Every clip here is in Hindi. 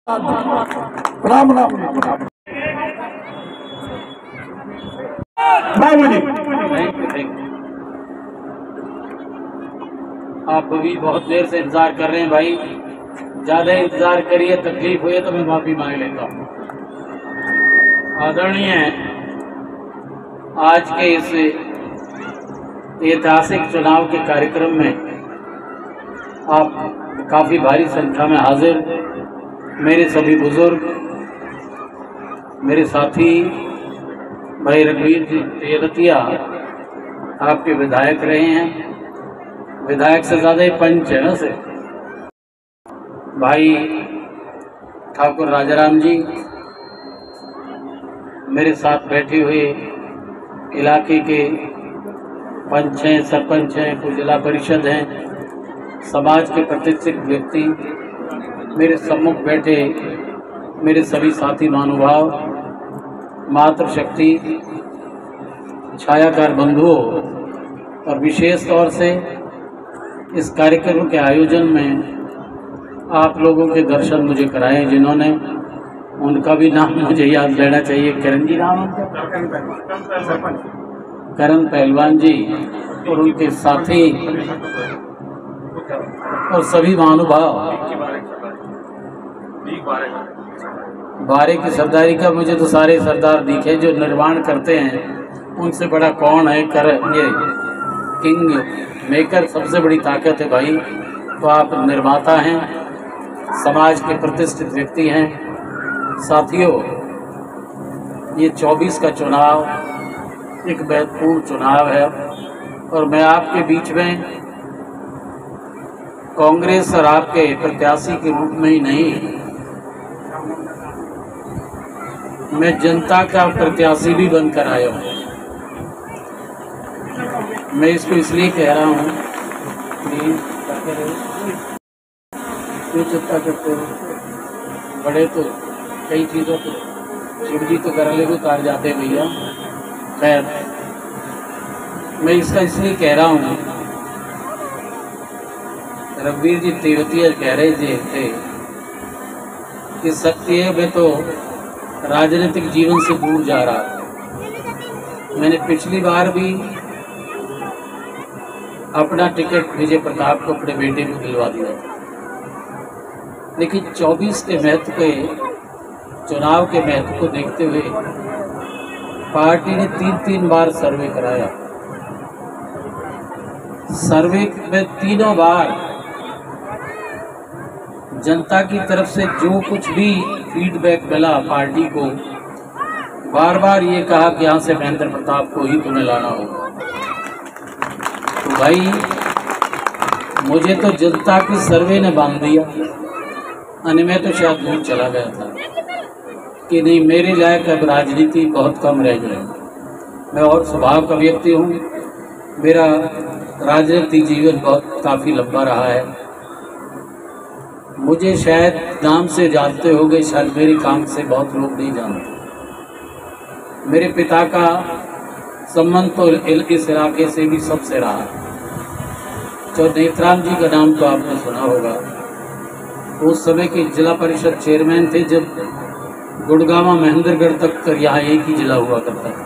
राम राम बाबूजी। आप भी बहुत देर से इंतजार कर रहे हैं भाई, ज्यादा इंतजार करिए, तकलीफ हुई तो मैं माफी मांग लेता हूँ। आदरणीय आज के इस ऐतिहासिक चुनाव के कार्यक्रम में आप काफी भारी संख्या में हाजिर, मेरे सभी बुजुर्ग, मेरे साथी भाई रघुवीर जी तेरतिया आपके विधायक रहे हैं, विधायक से ज़्यादा ही पंच है ना से भाई ठाकुर राजाराम जी, मेरे साथ बैठे हुए इलाके के पंच हैं, सरपंच हैं, कुछ जिला परिषद हैं, समाज के प्रतिष्ठित व्यक्ति, मेरे सम्मुख बैठे मेरे सभी साथी महानुभाव, मातृशक्ति, छायाकार बंधुओं, और विशेष तौर से इस कार्यक्रम के आयोजन में आप लोगों के दर्शन मुझे कराए जिन्होंने, उनका भी नाम मुझे याद लेना चाहिए। करण जी नाम, करण पहलवान जी और उनके साथी और सभी महानुभाव। बारे की सरदारी का मुझे तो सारे सरदार दिखे जो निर्माण करते हैं, उनसे बड़ा कौन है। ये किंग मेकर सबसे बड़ी ताकत है भाई। तो आप निर्माता हैं, समाज के प्रतिष्ठित व्यक्ति हैं। साथियों, ये 24 का चुनाव एक महत्वपूर्ण चुनाव है और मैं आपके बीच में कांग्रेस और आपके प्रत्याशी के रूप में ही नहीं, मैं जनता का प्रत्याशी भी बनकर आया हूँ। मैं इसको इसलिए कह रहा हूँ, प्लीज क्यों चिंता करते हो, बड़े तो कई चीज़ों को शिव जी तो करले को उतार जाते हैं भैया। खैर, मैं इसका इसलिए कह रहा हूँ, रघुवीर जी तेवतिया कह रहे थे कि सत्य है मैं तो राजनीतिक जीवन से दूर जा रहा था। मैंने पिछली बार भी अपना टिकट विजय प्रताप को अपने बेटे को दिलवा दिया था, लेकिन 24 के महत्व के चुनाव के महत्व को देखते हुए पार्टी ने 3 बार सर्वे कराया। सर्वे में तीनों बार जनता की तरफ से जो कुछ भी फीडबैक मिला पार्टी को, बार बार ये कहा कि यहाँ से महेंद्र प्रताप को ही तुम्हें लाना होगा। तो भाई मुझे तो जनता की सर्वे ने बांध दिया, और मैं तो शायद दूर चला गया था कि नहीं, मेरे लायक अब राजनीति बहुत कम रह गई। मैं और स्वभाव का व्यक्ति हूँ, मेरा राजनीतिक जीवन बहुत काफ़ी लंबा रहा है। मुझे शायद नाम से जानते होंगे, शायद मेरे काम से बहुत लोग नहीं जानते। मेरे पिता का संबंध तो इस इलाके से भी सबसे रहा है। तो नेत्राम जी का नाम तो आपने सुना होगा, उस समय के जिला परिषद चेयरमैन थे जब गुड़गांव महेंद्रगढ़ तक कर यहाँ एक ही जिला हुआ करता था।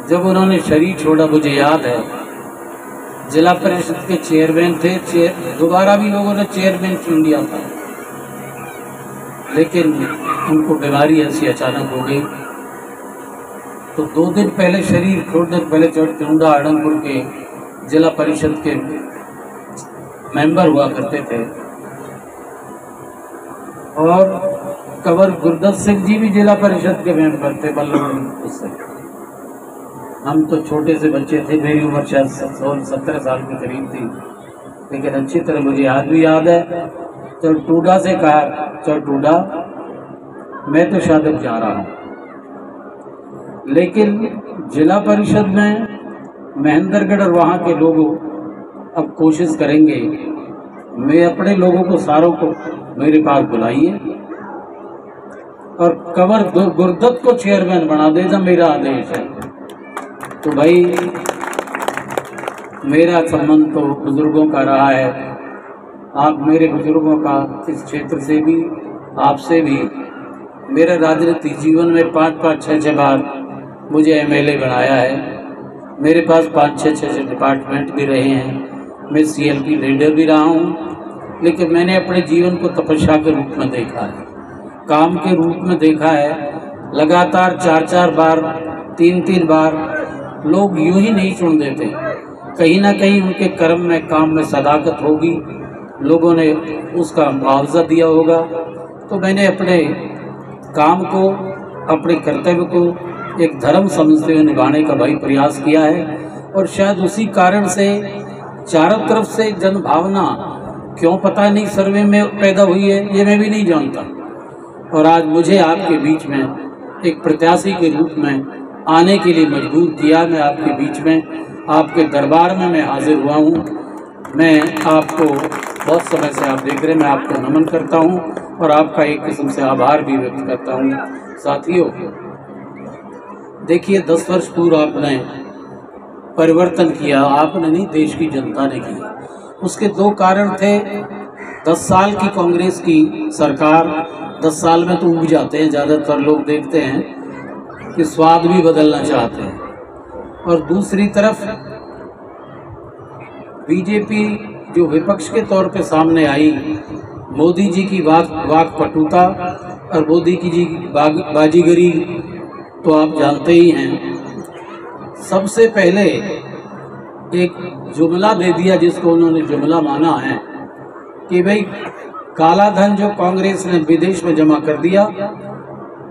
जब उन्होंने शरीर छोड़ा, मुझे याद है, जिला परिषद के चेयरमैन थे, दोबारा भी लोगों ने चेयरमैन चुन लिया था, लेकिन उनको बीमारी ऐसी अचानक हो गई। तो 2 दिन पहले शरीर छोड़ने पहले चौटुंडा आड़ंगपुर के जिला परिषद के मेंबर हुआ करते थे, और कंवर गुरदत्त सिंह जी भी जिला परिषद के मेंबर थे बल्लभ। उससे हम तो छोटे से बच्चे थे, मेरी उम्र शायद 17 साल के करीब थी, लेकिन अच्छी तरह मुझे आज भी याद है। चौटुंडा से कहा, चौटुंडा मैं तो शायद अब जा रहा हूँ, लेकिन जिला परिषद में महेंद्रगढ़ और वहाँ के लोगों अब कोशिश करेंगे, मैं अपने लोगों को सारों को मेरे पास बुलाइए और कंवर गुरदत्त को चेयरमैन बना देना, मेरा आदेश है। तो भाई मेरा संबंध तो बुजुर्गों का रहा है, आप मेरे बुजुर्गों का इस क्षेत्र से भी, आपसे भी, मेरे राजनीतिक जीवन में 5-5, 6-6 बार मुझे एमएलए बनाया है। मेरे पास 5-6 डिपार्टमेंट भी रहे हैं। मैं सीएलपी लीडर भी रहा हूँ। लेकिन मैंने अपने जीवन को तपस्या के रूप में देखा है, काम के रूप में देखा है। लगातार 4-4 बार, 3-3 बार लोग यूं ही नहीं चुन देते। कहीं ना कहीं उनके कर्म में, काम में सदाकत होगी, लोगों ने उसका मुआवजा दिया होगा। तो मैंने अपने काम को, अपने कर्तव्य को एक धर्म समझते हुए निभाने का भाई प्रयास किया है। और शायद उसी कारण से चारों तरफ से जनभावना क्यों पता नहीं सर्वे में पैदा हुई है, ये मैं भी नहीं जानता। और आज मुझे आपके बीच में एक प्रत्याशी के रूप में आने के लिए मजबूर किया। मैं आपके बीच में, आपके दरबार में मैं हाजिर हुआ हूँ। मैं आपको बहुत समय से आप देख रहे हैं, मैं आपको नमन करता हूँ और आपका एक किस्म से आभार भी व्यक्त करता हूँ। साथियों, देखिए 10 वर्ष पूर्व आपने परिवर्तन किया, आपने नहीं, देश की जनता ने किया। उसके 2 कारण थे। 10 साल की कांग्रेस की सरकार, 10 साल में तो उब जाते हैं ज़्यादातर लोग, देखते हैं कि स्वाद भी बदलना चाहते हैं। और दूसरी तरफ बीजेपी जो विपक्ष के तौर पे सामने आई, मोदी जी की वाक पटुता और मोदी की जी बाजीगरी तो आप जानते ही हैं। सबसे पहले एक जुमला दे दिया, जिसको उन्होंने जुमला माना है कि भाई काला धन जो कांग्रेस ने विदेश में जमा कर दिया,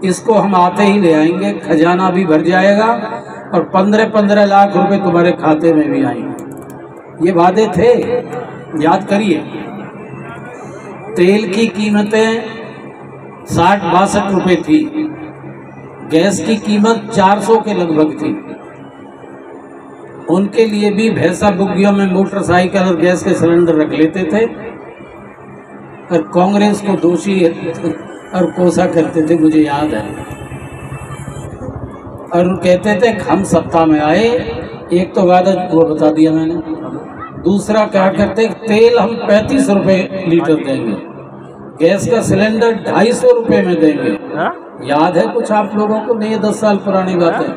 इसको हम आते ही ले आएंगे, खजाना भी भर जाएगा और 15-15 लाख रुपए तुम्हारे खाते में भी आएंगे। ये वादे थे, याद करिए। तेल की कीमतें 60-62 रुपए थी, गैस की कीमत 400 के लगभग थी। उनके लिए भी भैंसा बुग्गियों में मोटरसाइकिल और गैस के सिलेंडर रख लेते थे और कांग्रेस को दोषी और कोसा करते थे, मुझे याद है। और कहते थे हम सत्ता में आए, एक तो वादा वो बता दिया मैंने, दूसरा क्या करते, तेल हम 35 रुपए लीटर देंगे, गैस का सिलेंडर 250 रुपए में देंगे। याद है कुछ आप लोगों को? नहीं, 10 साल पुरानी बात है।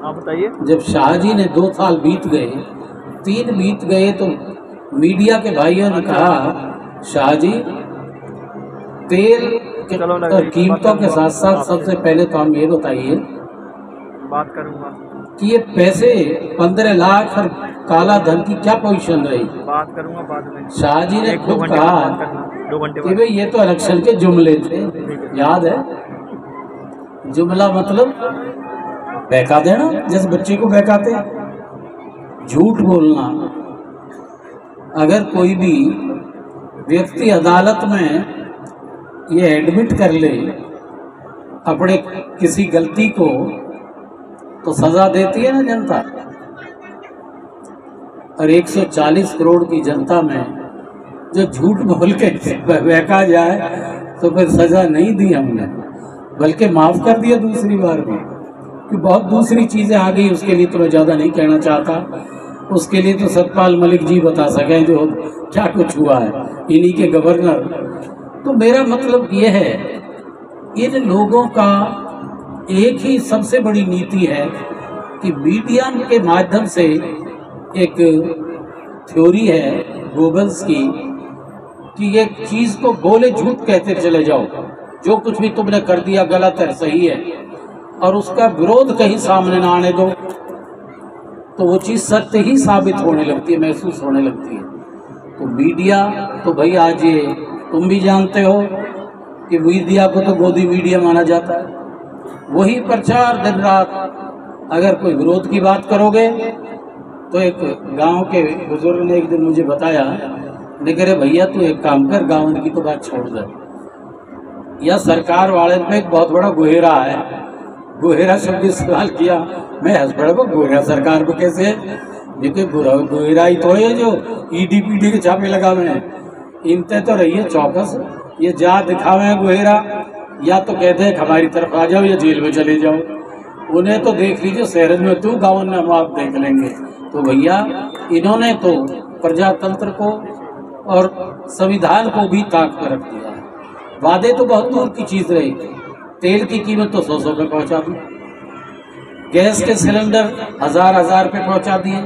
आप बताइए। जब शाहजी ने 2 साल बीत गए, 3 बीत गए, तो मीडिया के भाइयों ने कहा शाहजी तेल और कीमतों के साथ साथ सबसे पहले तो हम ये बताइए, बात करूंगा कि ये पैसे 15 लाख और काला धन की क्या पोजीशन रही? बात करूंगा बाद में। शाहजी ने खुद कहा 2 घंटे कि भाई ये तो इलेक्शन के जुमले थे। याद है? जुमला मतलब बहका देना, जैसे बच्चे को बहकाते हैं। झूठ बोलना। अगर कोई भी व्यक्ति अदालत में ये एडमिट कर ले अपने किसी गलती को, तो सजा देती है ना जनता। और 140 करोड़ की जनता में जो झूठ बोल के बहका जाए, तो फिर सजा नहीं दी हमने, बल्कि माफ कर दिया दूसरी बार भी। कि बहुत दूसरी चीज़ें आ गई, उसके लिए तो मैं ज़्यादा नहीं कहना चाहता। उसके लिए तो सतपाल मलिक जी बता सकें जो क्या कुछ हुआ है, इन्हीं के गवर्नर। तो मेरा मतलब ये है, इन लोगों का एक ही सबसे बड़ी नीति है कि मीडिया के माध्यम से, एक थ्योरी है गोबल्स की, कि एक चीज़ को बोले झूठ कहते चले जाओ, जो कुछ भी तुमने कर दिया गलत है, सही है, और उसका विरोध कहीं सामने ना आने दो, तो वो चीज़ सत्य ही साबित होने लगती है, महसूस होने लगती है। तो मीडिया तो भाई आज ये तुम भी जानते हो कि मीडिया को तो गोदी मीडिया माना जाता है। वही प्रचार दिन रात। अगर कोई विरोध की बात करोगे, तो एक गांव के बुजुर्ग ने एक दिन मुझे बताया, ने कह रहे भैया तू एक काम कर, गाँव की तो बात छोड़ दे, या सरकार वाले में एक बहुत बड़ा गोहेरा है। गोहेरा शब्द इस्तेमाल किया, मैं हंस पड़ा, गोहेरा सरकार को कैसे? देखिए गोहेरा ही तो है जो ईडी-पीडी के छापे लगा हुए हैं, इनते तो रही है चौकस। ये जा दिखावे हैं गोहेरा, या तो कहते हैं हमारी तरफ आ जाओ या जेल में चले जाओ। उन्हें तो देख लीजिए शहर में, तू गाँव में हम आप देख लेंगे। तो भैया इन्होंने तो प्रजातंत्र को और संविधान को भी ताक पर रख दिया है। वादे तो बहुत दूर की चीज रही, तेल की कीमत तो 100 पे पहुंचा दी, गैस के सिलेंडर 1000 पे पहुंचा दिए,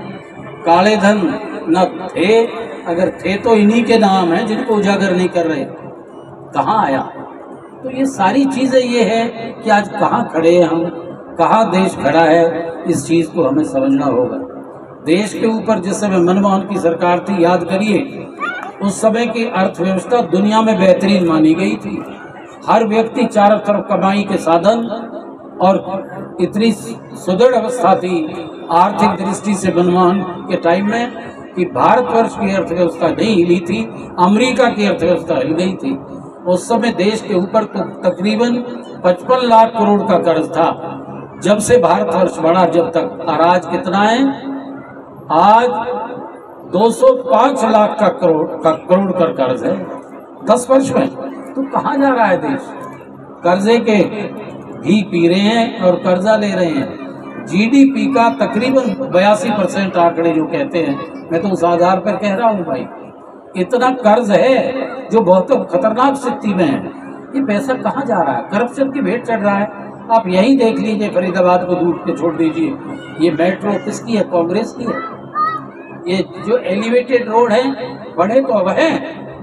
काले धन न थे, अगर थे तो इन्हीं के नाम है जिनको उजागर नहीं कर रहे, कहाँ आया। तो ये सारी चीजें ये है कि आज कहाँ खड़े हैं हम, कहाँ देश खड़ा है, इस चीज को हमें समझना होगा। देश के ऊपर जिस समय मनमोहन की सरकार थी, याद करिए, उस समय की अर्थव्यवस्था दुनिया में बेहतरीन मानी गई थी। हर व्यक्ति चारों तरफ कमाई के साधन और इतनी सुदृढ़ अवस्था थी आर्थिक दृष्टि से मनमोहन के टाइम में कि भारतवर्ष की अर्थव्यवस्था नहीं हिली थी, अमेरिका की अर्थव्यवस्था हिल गई थी। उस समय देश के ऊपर तो तकरीबन 55 लाख करोड़ का कर्ज था जब से भारतवर्ष बढ़ा जब तक। और आज कितना है? आज 205 लाख का करोड़ का कर्ज है 10 वर्ष में। तो कहाँ जा रहा है देश? कर्जे के घी पी रहे हैं और कर्जा ले रहे हैं। जीडीपी का तकरीबन 82% आंकड़े जो कहते हैं, मैं तो उस आधार पर कह रहा हूँ भाई, इतना कर्ज है जो बहुत खतरनाक स्थिति में है। ये पैसा कहाँ जा रहा है? करप्शन की भेंट चढ़ रहा है। आप यही देख लीजिए, फरीदाबाद को दूर के छोड़ दीजिए, ये मेट्रो किसकी है? कांग्रेस की है। ये जो एलिवेटेड रोड है, बड़े तो अब है,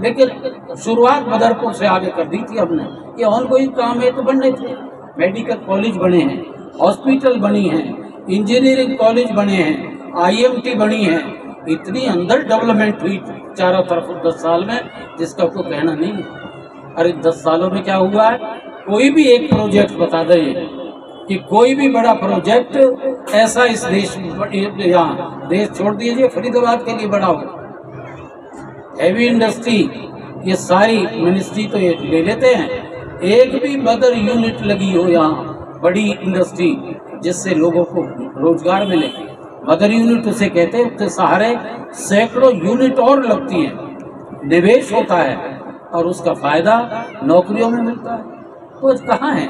लेकिन शुरुआत बदरपुर से आगे कर दी थी हमने। ये ऑनगोइंग काम है, तो बनने थे। मेडिकल कॉलेज बने हैं, हॉस्पिटल बनी है, इंजीनियरिंग कॉलेज बने हैं, IMT बनी है, इतनी अंदर डेवलपमेंट हुई चारों तरफ 10 साल में, जिसका कोई कहना नहीं है। अरे 10 सालों में क्या हुआ है? कोई भी एक प्रोजेक्ट बता दे कि कोई भी बड़ा प्रोजेक्ट ऐसा इस देश में, यहाँ देश छोड़ दीजिए, फरीदाबाद के लिए बड़ा हो। हैवी इंडस्ट्री, ये सारी मिनिस्ट्री तो ये ले लेते हैं, एक भी मदर यूनिट लगी हो यहाँ, बड़ी इंडस्ट्री जिससे लोगों को रोजगार मिले, मदर यूनिट उसे कहते हैं। उसके सहारे सैकड़ों यूनिट और लगती है, निवेश होता है और उसका फायदा नौकरियों में मिलता है। तो आज कहाँ है?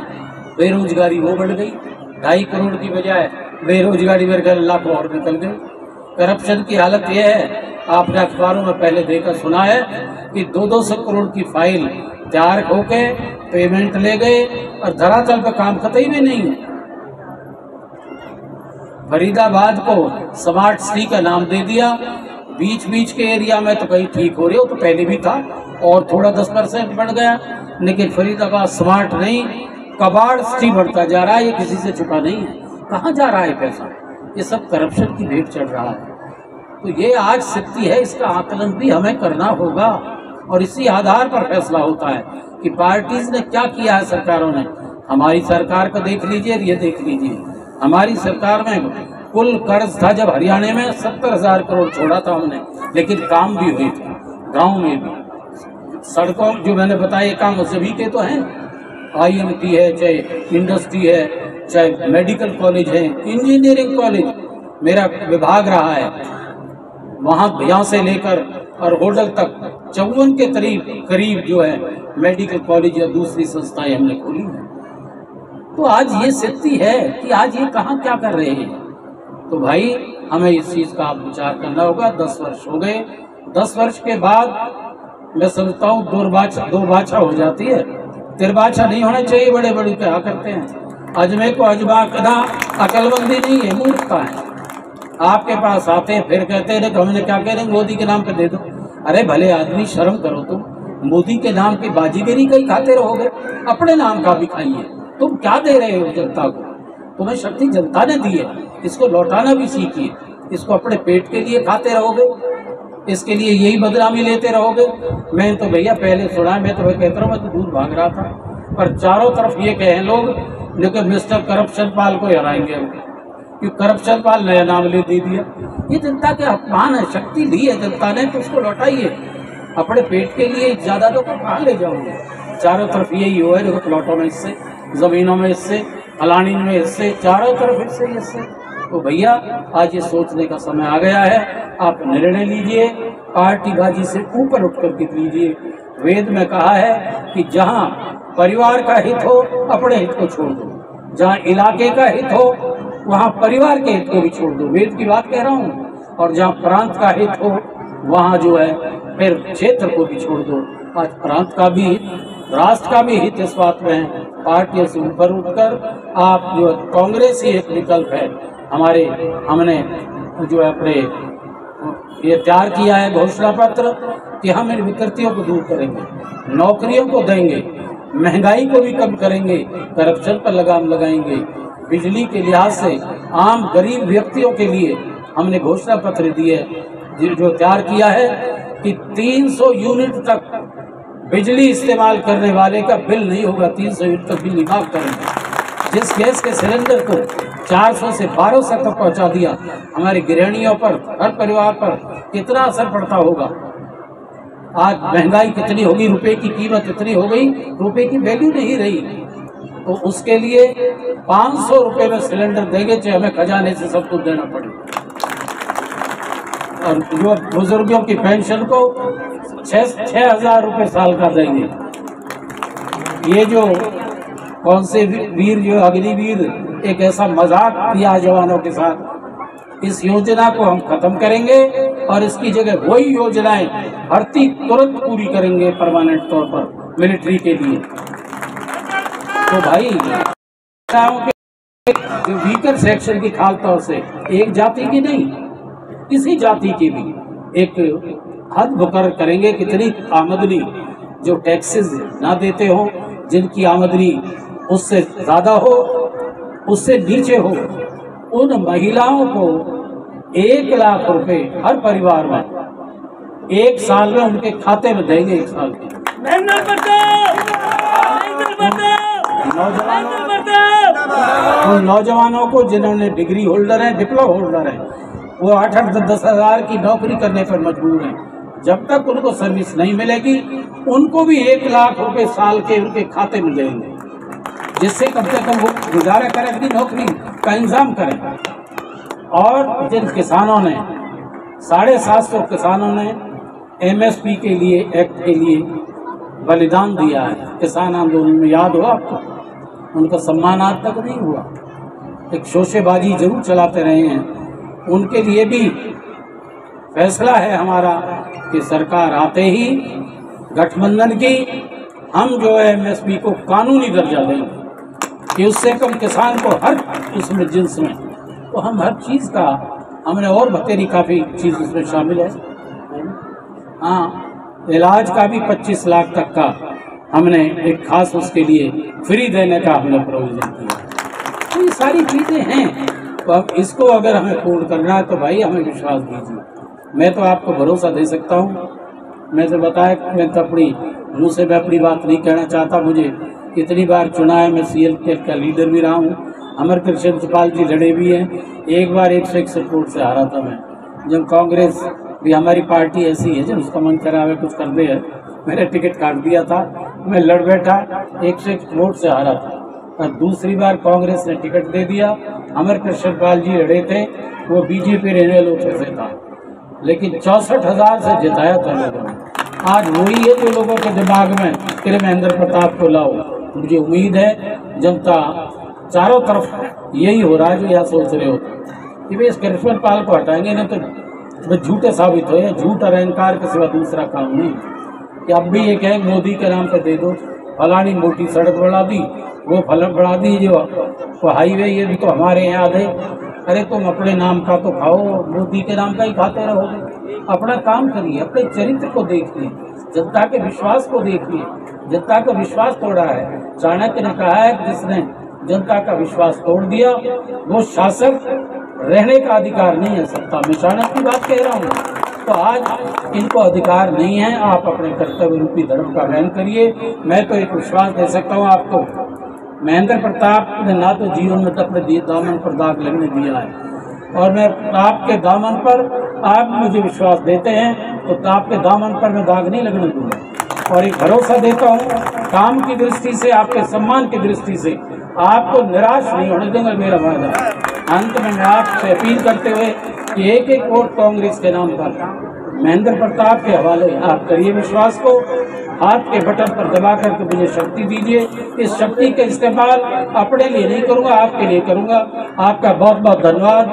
बेरोजगारी वो बढ़ गई, 2.5 करोड़ की बजाय बेरोजगारी मेरे ख्याल लाखों और निकल गई। करप्शन की हालत यह है, आपने अखबारों में पहले देखा सुना है कि 200 करोड़ की फाइल तैयार होके पेमेंट ले गए और धरातल पर काम कतई भी नहीं। फरीदाबाद को स्मार्ट सिटी का नाम दे दिया, बीच बीच के एरिया में तो कहीं ठीक हो रही हो, तो पहले भी था और थोड़ा 10% बढ़ गया, लेकिन फरीदाबाद स्मार्ट नहीं, कबाड़ सिटी बढ़ता जा रहा है। ये किसी से छुपा नहीं है। कहाँ जा रहा है पैसा? ये सब करप्शन की भेंट चढ़ रहा है। तो ये आज स्थिति है, इसका आकलन भी हमें करना होगा और इसी आधार पर फैसला होता है कि पार्टीज ने क्या किया है, सरकारों ने। हमारी सरकार को देख लीजिए, ये देख लीजिए, हमारी सरकार में कुल कर्ज था जब हरियाणा में 70,000 करोड़ छोड़ा था हमने, लेकिन काम भी हुए थे, गांव में भी सड़कों जो मैंने बताया काम सभी के तो हैं। IMT है, चाहे इंडस्ट्री है, चाहे मेडिकल कॉलेज है, इंजीनियरिंग कॉलेज मेरा विभाग रहा है, वहाँ यहाँ से लेकर और होटल तक 54 के करीब जो है मेडिकल कॉलेज या दूसरी संस्थाएं हमने खोली हैं। तो आज ये स्थिति है कि आज ये कहाँ क्या कर रहे हैं। तो भाई हमें इस चीज़ का आप विचार करना होगा। 10 वर्ष हो गए, 10 वर्ष के बाद मैं समझता हूँ दो बाछा हो जाती है, तिरबाछा नहीं होना चाहिए। बड़े बड़े क्या करते हैं, अजमे को अजमा कदा, अकलमंदी नहीं है, मूर्खता है। आपके पास आते हैं फिर कहते हैं कि हमने क्या कह रहे हैं, मोदी के नाम पे दे दो। अरे भले आदमी, शर्म करो तुम। मोदी के नाम की बाजीगरी कहीं खाते रहोगे, अपने नाम का भी खाइए। तुम क्या दे रहे हो जनता को? तुम्हें शक्ति जनता ने दी है, इसको लौटाना भी सीखिए। इसको अपने पेट के लिए खाते रहोगे, इसके लिए यही बदनामी लेते रहोगे। मैं तो भैया पहले सुना, मैं तो कहता हूँ, मैं तो दूर भाग रहा था, पर चारों तरफ ये कहें लोग, लेकिन मिस्टर करप्शन पाल को हराएंगे हम, क्योंकि करप्शन पाल नया नाम ले दे दिया। ये जनता के अपमान है, शक्ति दी है जनता ने, तो उसको लौटाइए। अपने पेट के लिए ज्यादा लोग कहाँ ले जाओगे? चारों तरफ यही हुआ है, देखो प्लॉटों में इससे, जमीनों में इससे, फलानी में इससे, चारों तरफ इससे। तो भैया आज ये सोचने का समय आ गया है। आप निर्णय लीजिए, पार्टीबाजी से ऊपर उठ कर के लीजिए। वेद में कहा है कि जहाँ परिवार का हित हो, अपने हित को छोड़ दो। जहाँ इलाके का हित हो, वहाँ परिवार के हित को भी छोड़ दो। वेद की बात कह रहा हूँ। और जहाँ प्रांत का हित हो वहाँ जो है फिर क्षेत्र को भी छोड़ दो। आज प्रांत का भी राष्ट्र का भी हित इस बात में है। पार्टियों से ऊपर उठकर आप जो कांग्रेस ही एक विकल्प है हमारे, हमने जो है अपने ये तैयार किया है घोषणा पत्र कि हम इन विकृतियों को दूर करेंगे, नौकरियों को देंगे, महंगाई को भी कम करेंगे, करप्शन पर लगाम लगाएंगे। बिजली के लिहाज से आम गरीब व्यक्तियों के लिए हमने घोषणा पत्र दिए जो तैयार किया है कि 300 यूनिट तक बिजली इस्तेमाल करने वाले का बिल नहीं होगा, 300 यूनिट तक बिल माफ करेंगे। जिस गैस के सिलेंडर को 400 से 1200 तक पहुंचा दिया, हमारी गृहिणियों पर, हर परिवार पर कितना असर पड़ता होगा। आज महंगाई कितनी होगी, रुपए की कीमत इतनी हो गई, रुपए की वैल्यू नहीं रही। तो उसके लिए 500 रुपए में सिलेंडर देंगे, चाहे हमें खजाने से सब कुछ देना पड़े। और जो बुजुर्गों की पेंशन को 6,000 रुपए साल का देंगे। ये जो कौन से वीर, जो अग्निवीर, एक ऐसा मजाक किया जवानों के साथ, इस योजना को हम खत्म करेंगे और इसकी जगह वही योजनाएं भर्ती तुरंत पूरी करेंगे परमानेंट तौर पर मिलिट्री के लिए। तो भाई जो वीकर सेक्शन की खास तौर से एक जाति की नहीं, किसी जाति की भी एक हद मुकर्रर करेंगे, कितनी आमदनी जो टैक्सेस ना देते हो, जिनकी आमदनी उससे ज्यादा हो, उससे नीचे हो, उन महिलाओं को 1 लाख रुपए हर परिवार में 1 साल में उनके खाते में देंगे। 1 साल के उन नौजवानों को जिन्होंने डिग्री होल्डर हैं, डिप्लोमा होल्डर हैं, वो 8-10 हजार की नौकरी करने पर मजबूर हैं। जब तक उनको सर्विस नहीं मिलेगी, उनको भी 1 लाख रुपए साल के उनके खाते में देंगे, जिससे कम से कम वो गुजारा करें, अपनी नौकरी का इंतजाम करें। और जिन किसानों ने 750 किसानों ने MSP के लिए, एक्ट के लिए बलिदान दिया है किसान आंदोलन में, याद हो आपको, उनका सम्मान आज तक नहीं हुआ। एक शोशेबाजी जरूर चलाते रहे हैं। उनके लिए भी फैसला है हमारा कि सरकार आते ही गठबंधन की हम जो है MSP को कानूनी दर्जा देंगे कि उससे कम किसान को हर उसमें जिन्स में, तो हम हर चीज़ का हमने, और बतेरी काफ़ी चीज़ उसमें शामिल है। हाँ, इलाज का भी 25 लाख तक का हमने एक खास उसके लिए फ्री देने का हमने प्रोविजन किया। तो ये सारी चीज़ें हैं। तो अब इसको अगर हमें पूर्ण करना है तो भाई हमें विश्वास दीजिए। मैं तो आपको भरोसा दे सकता हूँ। मैं तो बताया कि मैं तो अपनी मुँह से मैं अपनी बात नहीं कहना चाहता। मुझे इतनी बार चुना है, मैं CL का लीडर भी रहा हूँ। अमर कृष्ण चपाल जी लड़े भी हैं। एक बार 161 वोट से हारा था मैं, जब कांग्रेस भी, हमारी पार्टी ऐसी है जब उसका मन करा है कुछ कर दे है, मैंने टिकट काट दिया था, मैं लड़ बैठा, 101 वोट से हारा था। और दूसरी बार कांग्रेस ने टिकट दे दिया, अमर कृष्ण पाल जी लड़े थे, वो BJP रहने लोगों से था, लेकिन 64,000 से जिताया था लोगों ने। आज वही है जो लोगों के दिमाग में कि महेंद्र प्रताप को लाओ। मुझे उम्मीद है जनता चारों तरफ यही हो रहा है जो यहाँ सोच रहे होते कि भाई इस कृष्ण पाल को हटाएंगे ना तो झूठे साबित हो, या झूठ और अहंकार के सिवा दूसरा काम नहीं। कि अब भी ये कहें मोदी के नाम पे दे दो, फलानी मोटी सड़क बढ़ा दी, वो फलन बढ़ा दी, जो हाईवे ये भी तो हमारे यहाँ आधे। अरे तुम अपने नाम का तो खाओ, मोदी के नाम का ही खाते रहोगे। अपना काम करिए, अपने चरित्र को देखिए, जनता के विश्वास को देखिए। जनता का विश्वास तोड़ा है, चाणक्य ने कहा है कि जिसने जनता का विश्वास तोड़ दिया वो शासक रहने का अधिकार नहीं है सत्ता में। चाणक्य की बात कह रहा हूँ। तो आज इनको अधिकार नहीं है। आप अपने कर्तव्य रूपी धर्म का वहन करिए। मैं तो एक विश्वास दे सकता हूँ आपको, महेंद्र प्रताप ने ना तो जीवन में अपने दामन पर दाग लगने दिया है, और मैं आपके दामन पर, आप मुझे विश्वास देते हैं तो आपके दामन पर मैं दाग नहीं लगने दूंगा। और एक भरोसा देता हूँ, काम की दृष्टि से, आपके सम्मान की दृष्टि से आपको निराश नहीं होने देंगे, मेरा वादा। अंत में मैं आपसे अपील करते हुए कि एक वोट कांग्रेस के नाम पर महेंद्र प्रताप के हवाले आप करिए। विश्वास को हाथ के बटन पर दबा करके मुझे शक्ति दीजिए। इस शक्ति का इस्तेमाल अपने लिए नहीं करूंगा, आपके लिए करूंगा। आपका बहुत बहुत धन्यवाद।